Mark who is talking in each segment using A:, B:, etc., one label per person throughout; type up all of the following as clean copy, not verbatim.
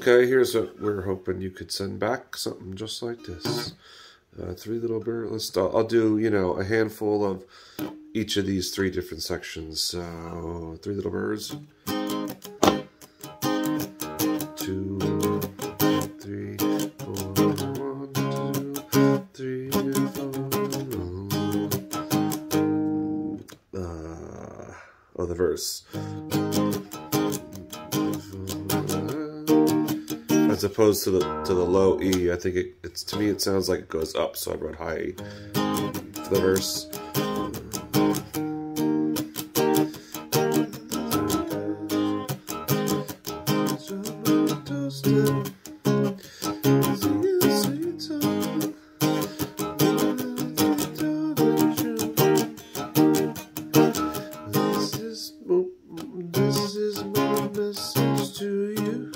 A: Okay, here's what we're hoping you could send back. Something just like this. Three little birds. I'll do, you know, a handful of each of these three different sections. So, three little birds. 2, 3, 4. 1, 2, 3, 4. Oh, the verse. As opposed to the low E, I think it's to me it sounds like it goes up, so I wrote high E for the verse. This is my message to you.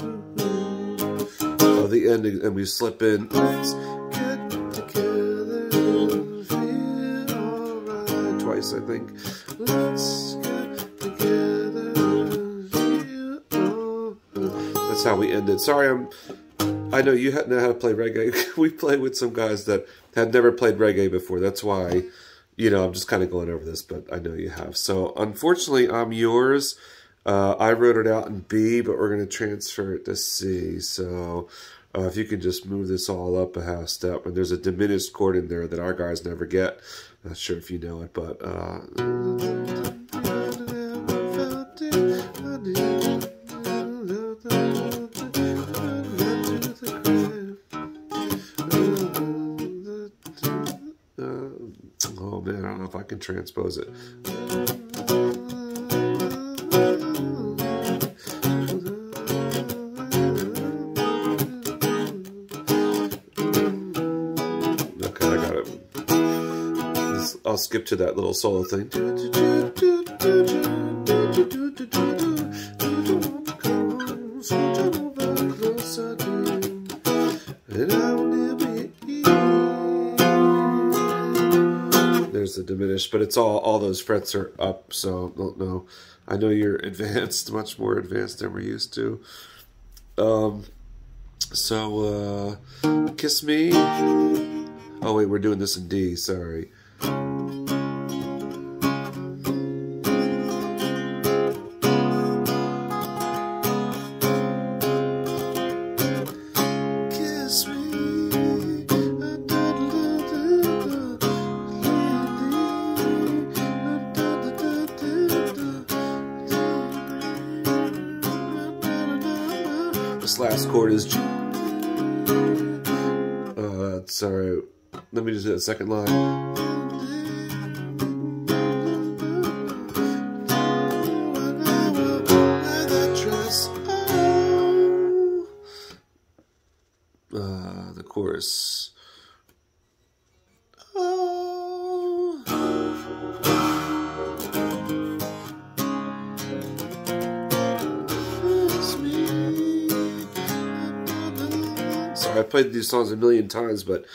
A: The ending, and we slip in. Let's get together and feel alright. Twice, I think. Let's get together and feel alright. That's how we ended. Sorry, I know you know how to play reggae. We play with some guys that had never played reggae before. That's why, you know, I'm just kind of going over this, but I know you have. So, unfortunately, I'm yours. I wrote it out in B, but we're going to transfer it to C. So, if you can just move this all up a half step. And there's a diminished chord in there that our guys never get. Not sure if you know it, but... oh, man, I don't know if I can transpose it. I'll skip to that little solo thing. There's the diminished, but it's all those frets are up, so don't know. I know you're advanced, much more advanced than we're used to. Kiss Me. Oh wait, we're doing this in D, sorry. This last chord is G. Sorry, let me just hit the second line. The chorus. I played these songs a million times, but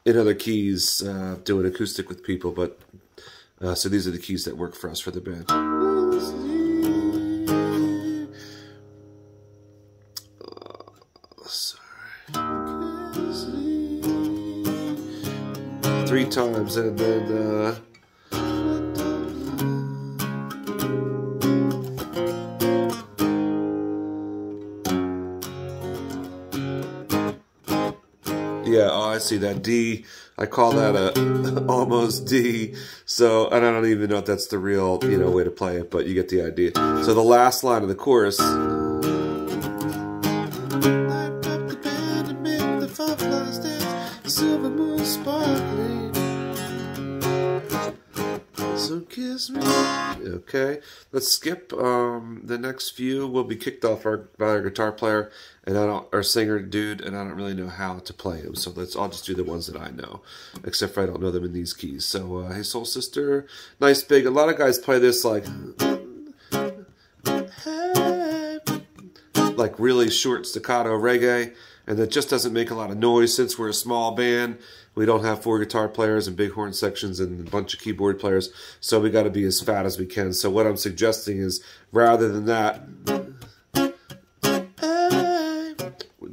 A: in other keys, doing acoustic with people. But so these are the keys that work for us for the band. Sorry. 3 times, and then. Yeah, oh, I see that D. I call that a almost D. So, and I don't even know if that's the real, you know, way to play it, but you get the idea. So the last line of the chorus. So kiss me. Okay, let's skip. The next few will be kicked off by our guitar player and our singer dude, and I don't really know how to play them. So I'll just do the ones that I know, except for I don't know them in these keys. So Hey Soul Sister, nice big. A lot of guys play this like really short staccato reggae, and that just doesn't make a lot of noise. Since we're a small band, we don't have 4 guitar players and big horn sections and a bunch of keyboard players, so we got to be as fat as we can. So what I'm suggesting is, rather than that,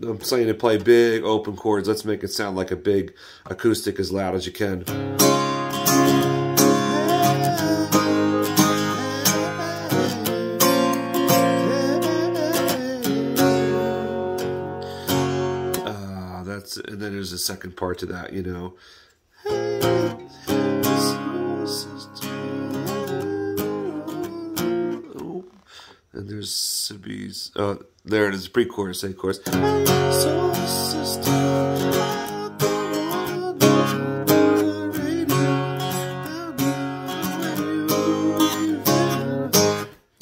A: I'm saying to play big open chords. Let's make it sound like a big acoustic as loud as you can. And then there's a second part to that, you know. And there's Sibby's, there it is, pre-chorus, A chorus.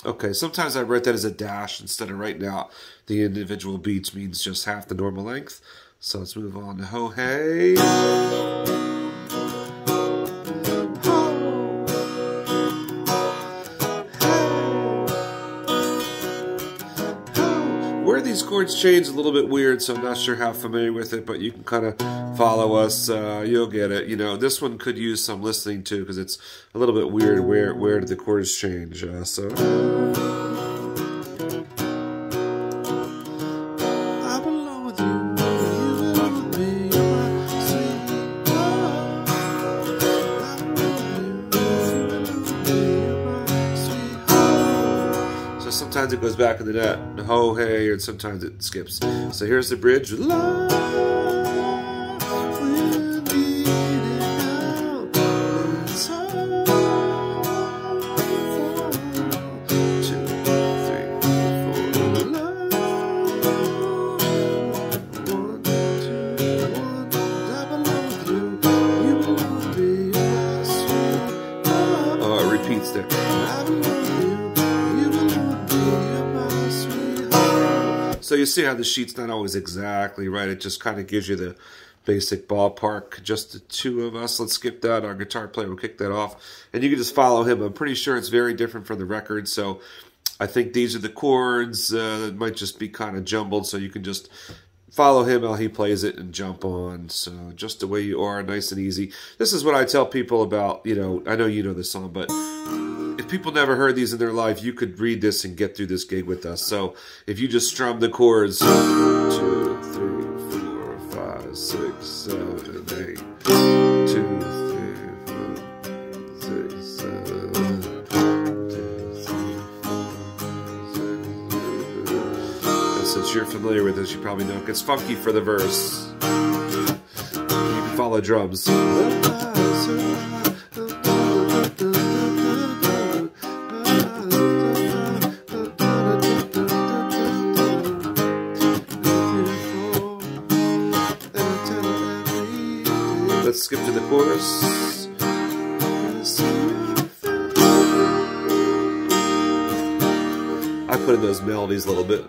A: Okay, sometimes I write that as a dash instead of writing out the individual beats means just half the normal length. So let's move on to Ho Hey. Where these chords change a little bit weird, so I'm not sure how familiar with it, but you can kind of follow us. You'll get it. You know, this one could use some listening to because it's a little bit weird where did the chords change. Sometimes it goes back in the net, ho, hey, and sometimes it skips. So here's the bridge. Love, we'll be out. 2, 3, 4, love. 1, 2, 1, double love you. You will be my sweet love. Oh, it repeats there. So you see how the sheet's not always exactly right. It just kind of gives you the basic ballpark. Just the two of us. Let's skip that. Our guitar player will kick that off. And you can just follow him. I'm pretty sure it's very different from the record. So I think these are the chords. It might just be kind of jumbled. So you can just follow him while he plays it and jump on. So just the way you are, nice and easy. This is what I tell people about, you know, I know you know this song, but if people never heard these in their life, you could read this and get through this gig with us. So if you just strum the chords, 2, 3, 4, 5, 6, 7, 8, 2, 3, 4, 6, 7, 8. Since you're familiar with this, you probably know it gets funky for the verse. You can follow drums. Let's skip to the chorus. I put in those melodies a little bit.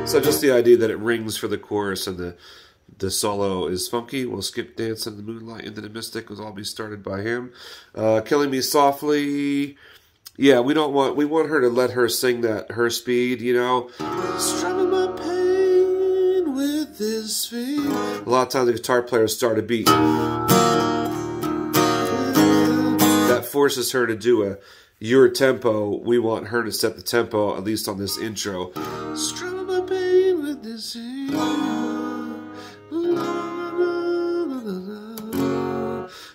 A: So just the idea that it rings for the chorus and the solo is funky. We'll skip Dance in the Moonlight into the Mystic. Will all be started by him. Killing Me Softly. Yeah, we want her to let her sing that her speed, you know. Strumming my pain with his feet. A lot of times the guitar players start a beat. That forces her to do your tempo. We want her to set the tempo, at least on this intro. Strumming my pain with his feet.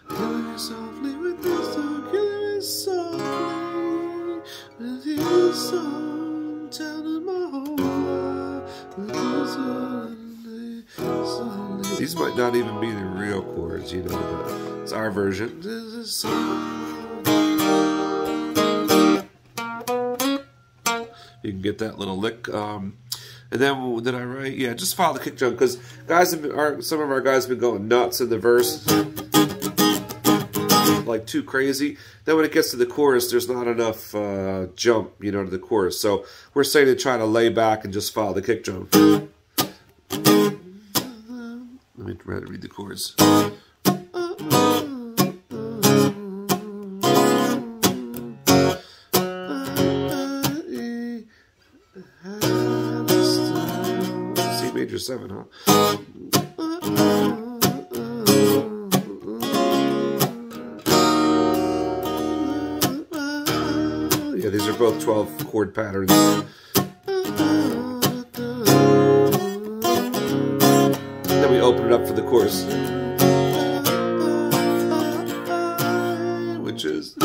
A: Killing me softly with this song, killing me softly. These might not even be the real chords, you know, but it's our version. You can get that little lick. And then what did I write? Yeah, just follow the kick drum because some of our guys have been going nuts in the verse. Like too crazy. Then when it gets to the chorus, there's not enough jump, you know, to the chorus. So we're saying to try to lay back and just follow the kick drum. Let me try to read the chords. C major 7, huh? are both 12 chord patterns. Then we open it up for the chorus, which is.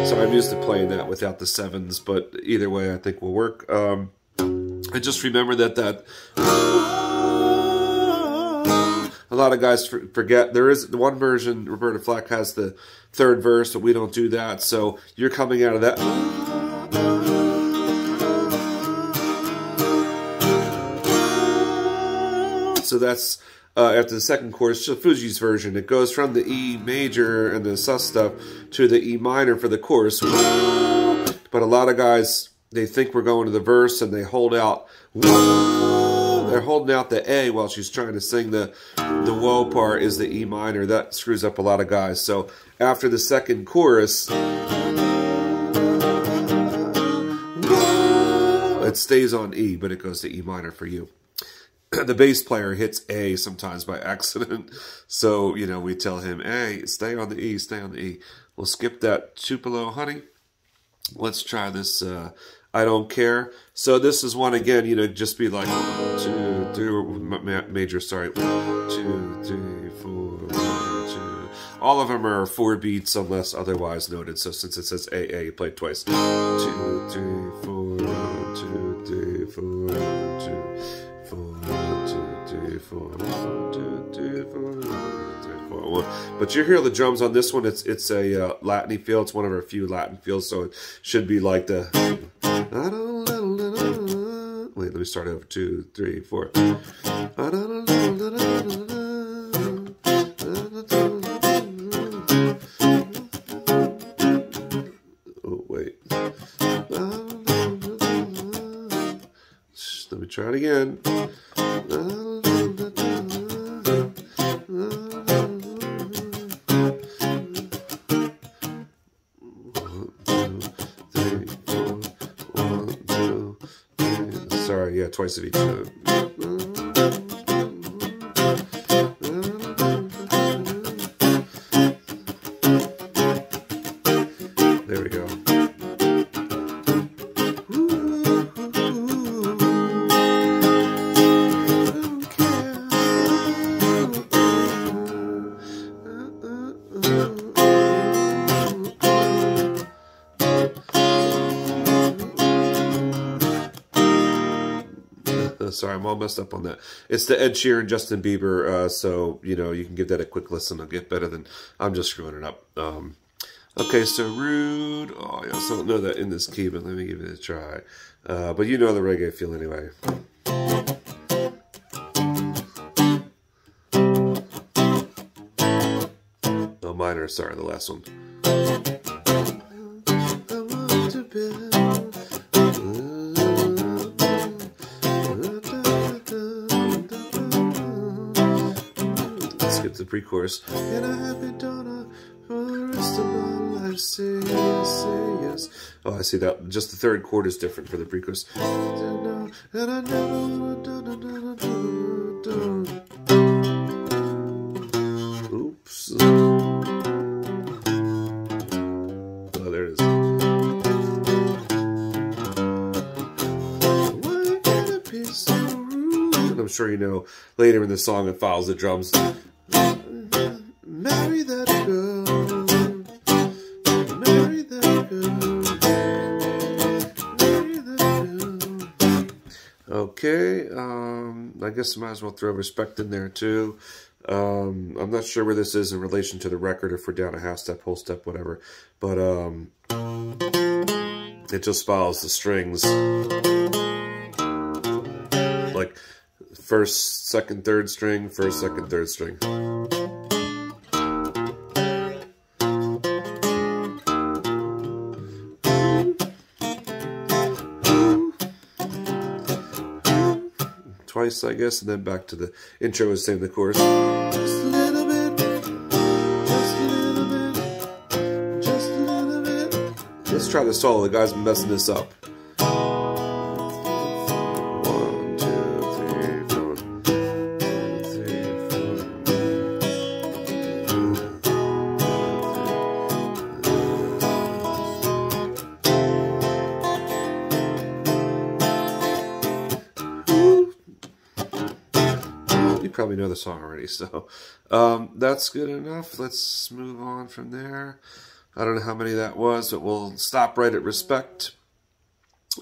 A: So I'm used to playing that without the sevens, but either way I think will work. I just remember that a lot of guys forget there is one version. Roberta Flack has the third verse, but we don't do that. So you're coming out of that. So that's after the second chorus, Fuji's version. It goes from the E major and the sus stuff to the E minor for the chorus. But a lot of guys, they think we're going to the verse and they hold out. They're holding out the A while she's trying to sing the whoa part is the E minor. That screws up a lot of guys. So after the second chorus, it stays on E, but it goes to E minor for you. The bass player hits A sometimes by accident. So, you know, we tell him, hey, stay on the E, stay on the E. We'll skip that Tupelo, honey. Let's try this I Don't Care. So this is one again, you know, just be like 1, 2, 3, major, sorry. 1, 2, 3, 4, 1, 2. All of them are 4 beats unless otherwise noted. So since it says AA, you play it twice. 2, 3, 4, 1, 2, 3, 4, 1, 2, 4, 1, 2, 3, 4, 1, 2, 3, 4, 1, 2, 3, 4, 1. But you hear the drums on this one. It's a Latin feel. It's one of our few Latin feels, so it should be like the. Wait, let me start over. 2, 3, 4. Oh wait. Let me try it again. Sorry, yeah, twice of each note. There we go. Sorry, I'm all messed up on that. It's the Ed Sheeran, Justin Bieber, so, you know, you can give that a quick listen. It'll get better than I'm just screwing it up. Okay, so Rude. Oh, I also don't know that in this key, but let me give it a try. But you know the reggae feel anyway. Oh, minor, sorry, the last one. Skip the pre-chorus. And I have been done for the rest of my life. Say yes, say yes. Oh, I see that. Just the third chord is different for the pre-chorus. And I never oops. Oh, there it is. Why can't it be so rude? And I'm sure you know later in the song it follows the drums. Marry that girl. Marry that girl. Marry that girl. Okay, I guess I might as well throw Respect in there too. I'm not sure where this is in relation to the record, if we're down a half step, whole step, whatever. But it just follows the strings. Like first, second, third string, first, second, third string. Twice, I guess, and then back to the intro is same the chorus. Just a little bit, just a little bit, just a little bit. Let's try the solo. The guy's been messing this up. 1, 2, 3, 4. 1, 2, 3, 4. probably know the song already, so that's good enough. Let's move on from there. I don't know how many that was, but we'll stop right at respect.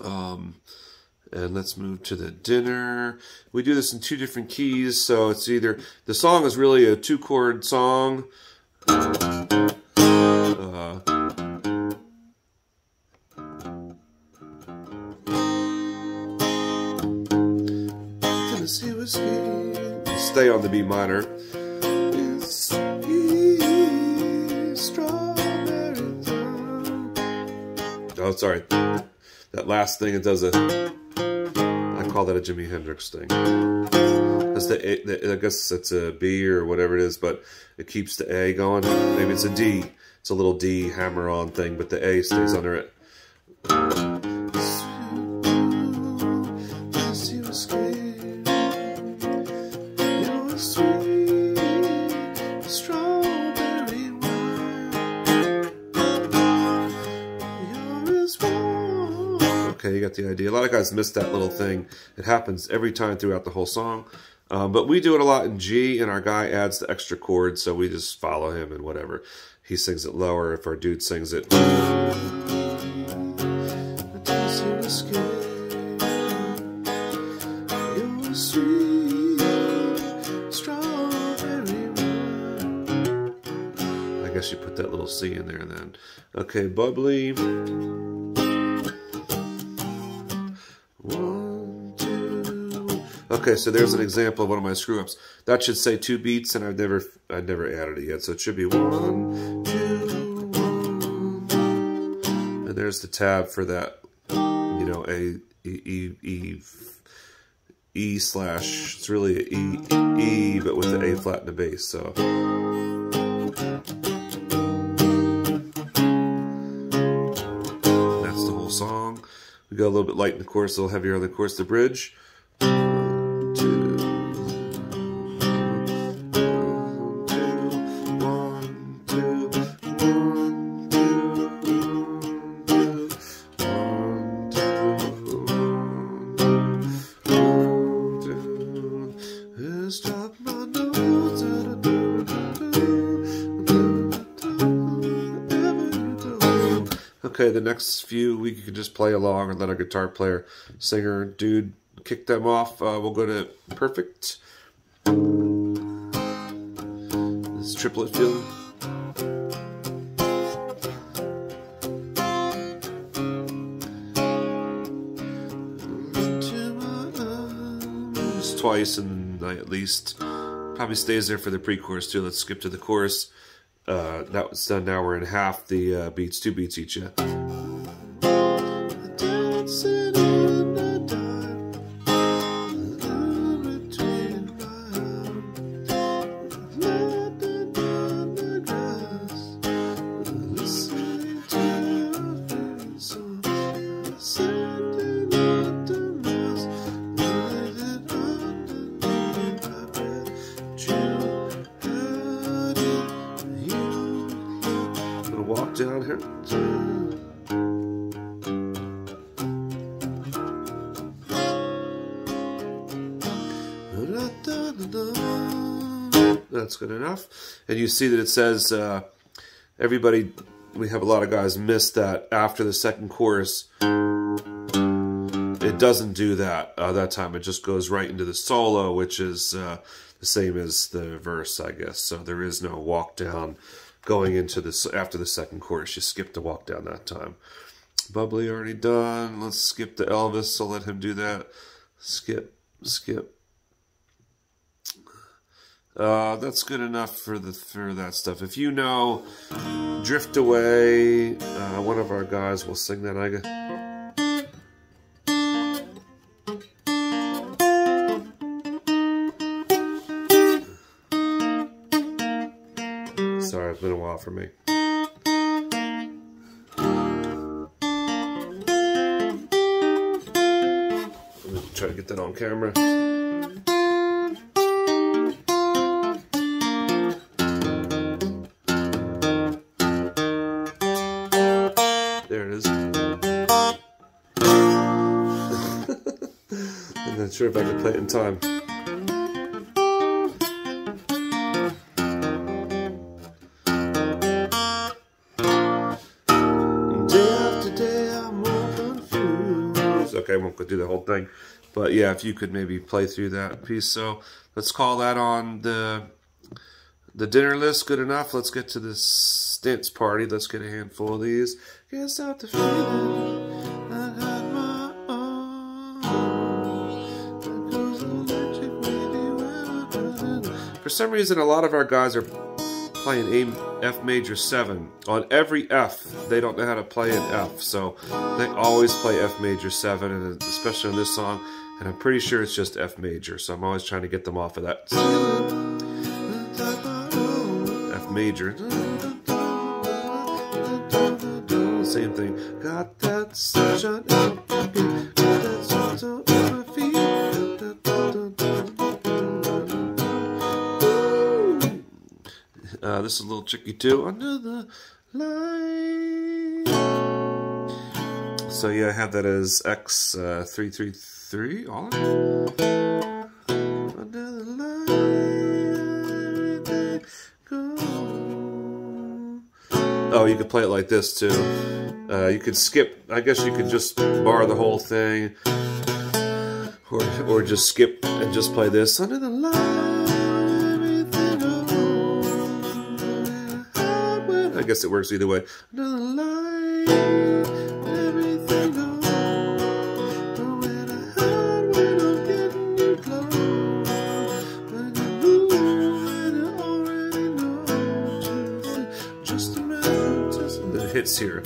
A: And let's move to the dinner. We do this in 2 different keys, so it's either, the song is really a 2-chord song. Tennessee whiskey. Stay on the B minor. It's strawberry town. Oh, sorry. That last thing, it does a, I call that a Jimi Hendrix thing. That's I guess it's a B or whatever it is, but it keeps the A going. Maybe it's a D. It's a little D hammer-on thing, but the A stays under it. Okay, you got the idea. A lot of guys miss that little thing. It happens every time throughout the whole song. But we do it a lot in G, and our guy adds the extra chord, so we just follow him and whatever. He sings it lower if our dude sings it. I guess you put that little C in there then. Okay, bubbly. 1, 2. Okay, so there's an example of one of my screw-ups. That should say 2 beats, and I've never added it yet. So it should be 1, 2, 1. And there's the tab for that, you know, E slash. It's really a E, but with the A flat and the bass. So. That's the whole song. We go a little bit light in the chorus, a little heavier on the chorus, the bridge. 1, 2, 1, 2, 1, 2, stop my nose. Okay, the next few we can just play along and let our guitar player, singer, dude kick them off. We'll go to perfect. This triplet fill. Just twice and at least. Probably stays there for the pre-chorus too. Let's skip to the chorus. That was done. Now we're in half the beats, 2 beats each. Yeah. Walk down here. That's good enough. And you see that it says everybody, we have a lot of guys miss that after the second chorus. It doesn't do that that time. It just goes right into the solo, which is the same as the verse, I guess. So there is no walk down going into this after the second chorus. You skip the walk down that time. Bubbly already done. Let's skip to Elvis, so let him do that. Skip. That's good enough for that stuff. If you know Drift Away, one of our guys will sing that. Sorry, it's been a while for me. Let me try to get that on camera. There it is. I'm not sure if I can play it in time. okay, I won't go do the whole thing. But yeah, if you could maybe play through that piece. So let's call that on the dinner list. Good enough. Let's get to this dance party. Let's get a handful of these. Can't stop the feeling. I got my own. For some reason, a lot of our guys are playing F major 7. On every F, they don't know how to play an F. So they always play F major 7, and especially on this song. And I'm pretty sure it's just F major. So I'm always trying to get them off of that F major. Same thing. Got that sunshine out my feet. Got that sunshine out my feet. This is a little tricky too. Under the light. So yeah, I have that as X333. All of it. Under the light. Go. Oh, you could play it like this too. You could skip. I guess you could just bar the whole thing, or just skip and just play this. Under the light. I guess it works either way. Under the light, everything goes. When I hide, when I'm getting you close. When you move, and you already know. Just a matter, just the hits here.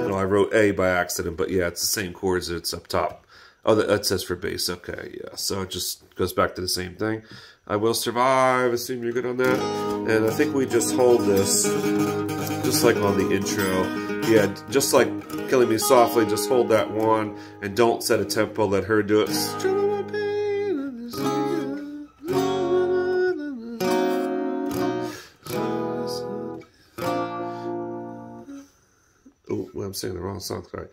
A: Oh, I wrote A by accident, but yeah, it's the same chords. It's up top. Oh, that says for bass. Okay, yeah. So it just goes back to the same thing. I will survive. Assume you're good on that. And I think we just hold this, just like on the intro. Yeah, just like Killing Me Softly. Just hold that one and don't set a tempo. Let her do it. Oh, well, I'm singing the wrong song. Sorry.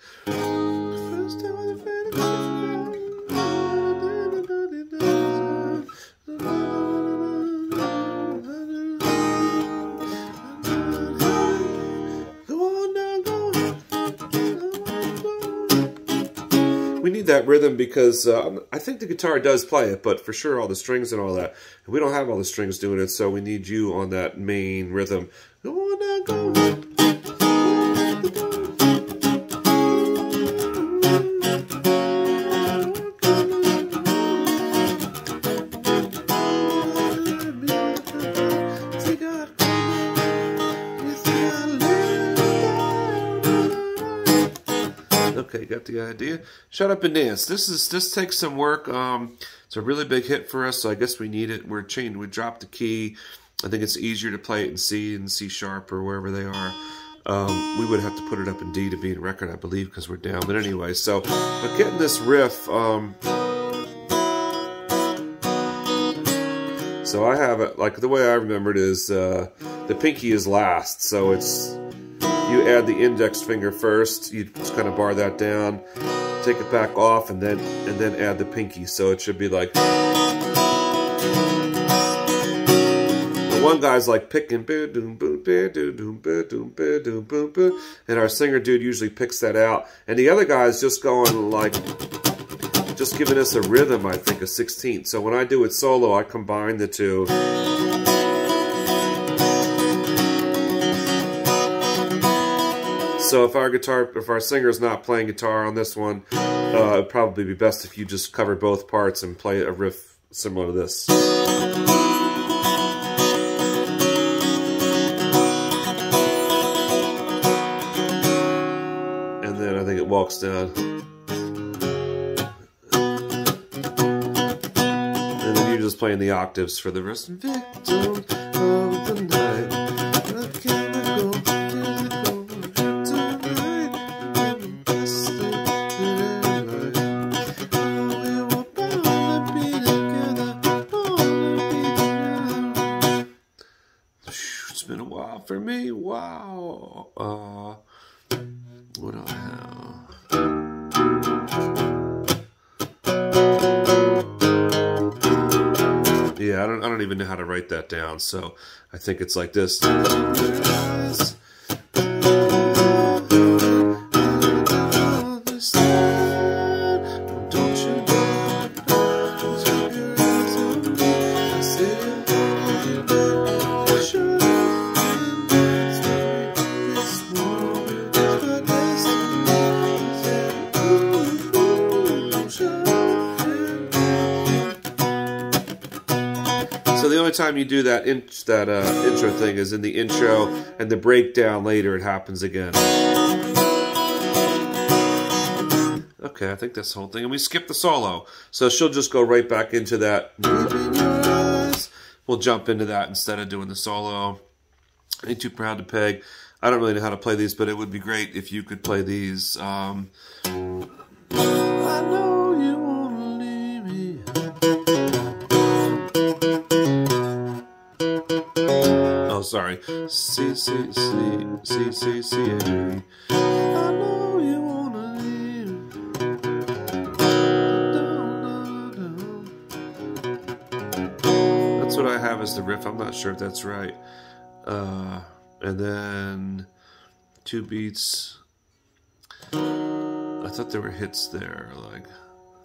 A: We need that rhythm because I think the guitar does play it, but for sure all the strings and all that. And we don't have all the strings doing it, so we need you on that main rhythm. Go on now, go. Okay, got the idea. Shut Up and Dance. This takes some work. It's a really big hit for us, so I guess we need it. We're chained. We dropped the key. I think it's easier to play it in C and C sharp or wherever they are. We would have to put it up in D to be in record, I believe, because we're down. But anyway, so but getting this riff. So I have it like the way I remember it is the pinky is last, so it's. You add the index finger first, you just kind of bar that down, take it back off, and then add the pinky. So it should be like. The one guy's like picking, and our singer dude usually picks that out, and the other guy's just going like, just giving us a rhythm. I think a 16th. So when I do it solo, I combine the two. So if our singer's not playing guitar on this one, it'd probably be best if you just cover both parts and play a riff similar to this. And then I think it walks down. And then you're just playing the octaves for the rest. Victim of the night. It's been a while for me. Wow. What do I have? Yeah, I don't even know how to write that down. So I think it's like this. So the only time you do that intro thing is in the intro, and the breakdown later it happens again. Okay, I think that's the whole thing. And we skip the solo. So she'll just go right back into that. We'll jump into that instead of doing the solo. Ain't Too Proud to Peg. I don't really know how to play these, but it would be great if you could play these. I know you wanna leave me. Oh, sorry. C, C, C, C, C, C, A. I know you wanna leave. That's what I have as the riff. I'm not sure if that's right. And then 2 beats. I thought there were hits there, like.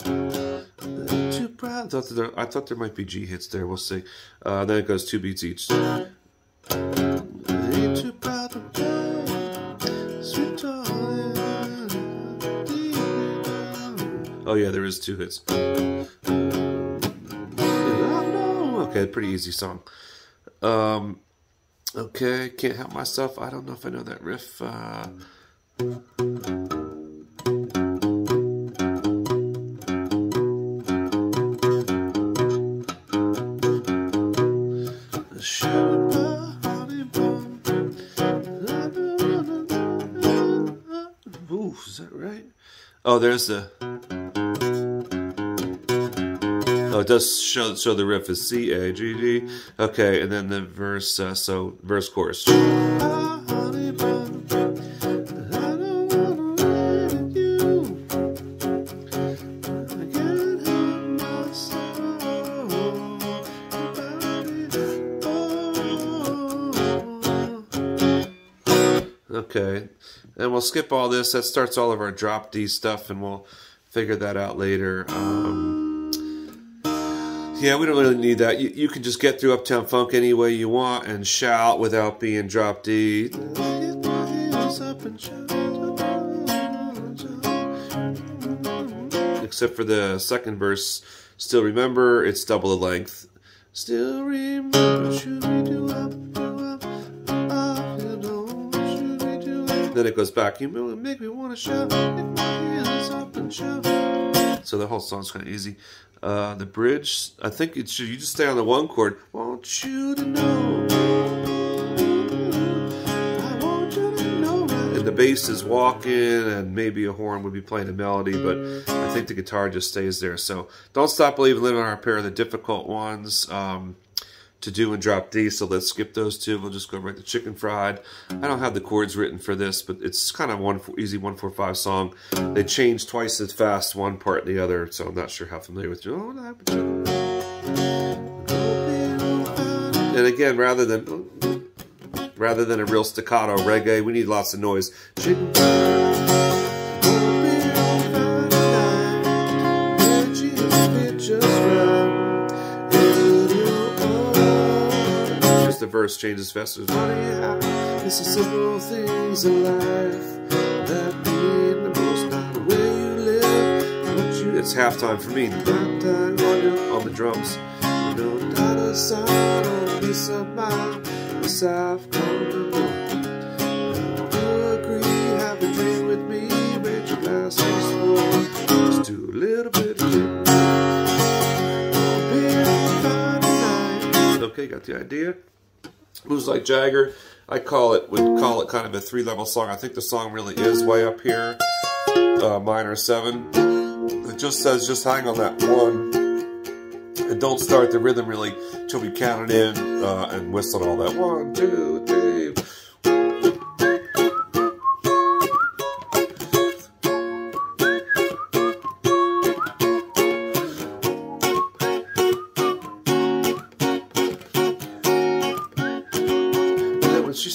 A: Too proud. I thought there might be G hits there. We'll see. Then it goes 2 beats each. Ain't too proud to play, sweet darling. Oh yeah, there is 2 hits. Okay, pretty easy song. Okay, Can't Help Myself. I don't know if I know that riff. Ooh, is that right? Oh, there's the... Oh, it does show the riff is C, A, G, G. Okay, and then the verse, so verse, chorus. Okay, and we'll skip all this. That starts all of our drop D stuff, and we'll figure that out later. Yeah, we don't really need that. You can just get through Uptown Funk any way you want and shout without being drop D. Except for the second verse. Still remember, it's double the length. Still remember, then it goes back. You make me want to shout. So the whole song's kind of easy. The bridge, I think it should. You just stay on the 1 chord. Want you to know. I want you to know. And the bass is walking, and maybe a horn would be playing a melody, but I think the guitar just stays there. So Don't Stop Believing, Living on Our Prayer are the difficult ones to do in drop D, so let's skip those 2. We'll just go right to Chicken Fried. I don't have the chords written for this, but it's kind of easy 1-4-5 song. They change twice as fast one part and the other, so I'm not sure how familiar with you. And again, rather than a real staccato reggae, we need lots of noise. Chicken the verse changes faster. It's the simple things in life that mean the most. Not the way you live. It's halftime for me. On the drums. No dollar sign or peace of mind. Yes, I've come to know. You agree, have a drink with me. Raise your glass and slow. Just do a little bit of it. Okay, got the idea. Moves Like Jagger, would call it kind of a 3-level song. I think the song really is way up here, minor 7. It just says, just hang on that 1, and don't start the rhythm really till we count it in, and whistle all that 1, 2, 3.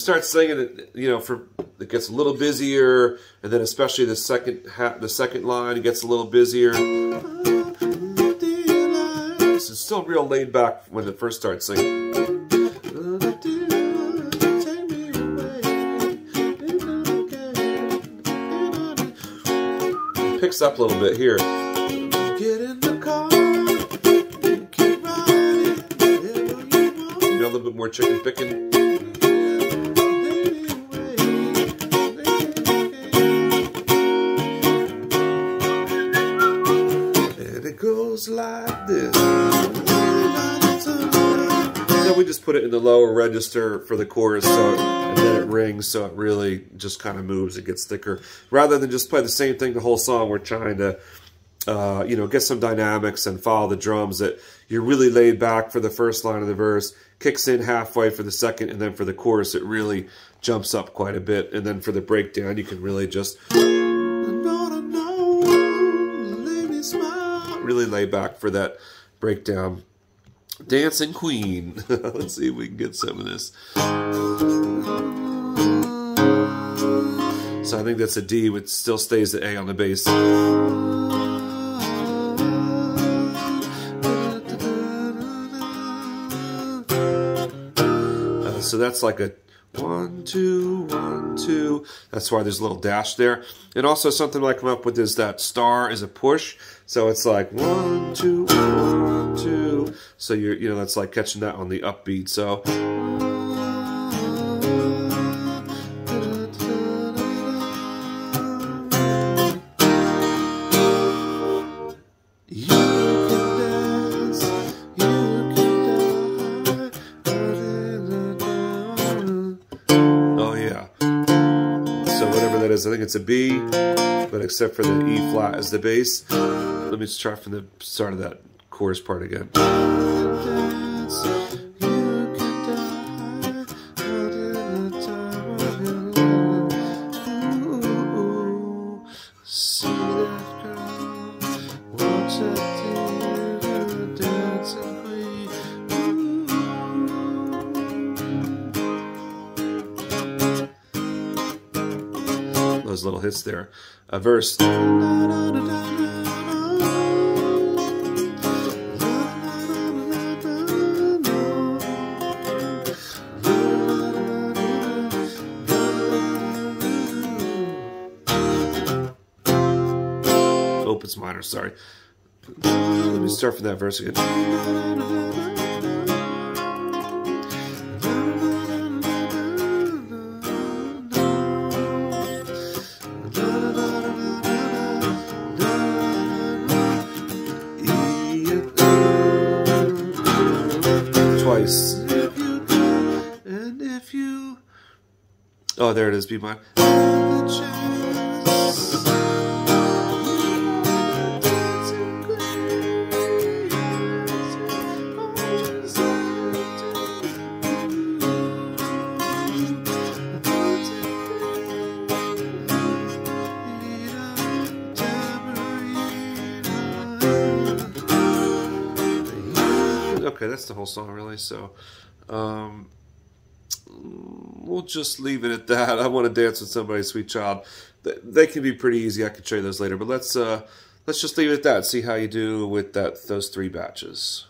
A: start singing it, you know, it gets a little busier, and then especially the second line, it gets a little busier. It's still real laid back when it first starts singing. It picks up a little bit here. Get in the car, keep riding, you know, a little bit more chicken picking. Goes like this. So we just put it in the lower register for the chorus, and then it rings, so it really just kind of moves. It gets thicker. Rather than just play the same thing the whole song, we're trying to, you know, get some dynamics and follow the drums. That you're really laid back for the first line of the verse, kicks in halfway for the second, and then for the chorus, it really jumps up quite a bit. And then for the breakdown, you can really just really lay back for that breakdown. Dancing Queen. Let's see if we can get some of this. So I think that's a D, which still stays the A on the bass. So that's like a 1, 2, 1, 2. That's why there's a little dash there. And also something I come up with is that star is a push. So it's like 1, 2, 1, 2. So you know, that's like catching that on the upbeat. So I think it's a B, but except for the E flat as the bass. Let me just try from the start of that chorus part again. Those little hits there. A verse. Oh, it's minor, sorry. Let me start from that verse again. Twice. And if you... Oh, there it is, B minor. Okay, that's the whole song, really. So, we'll just leave it at that. I Want to Dance with Somebody, Sweet Child. They can be pretty easy. I can show you those later. But let's just leave it at that. See how you do with those 3 batches.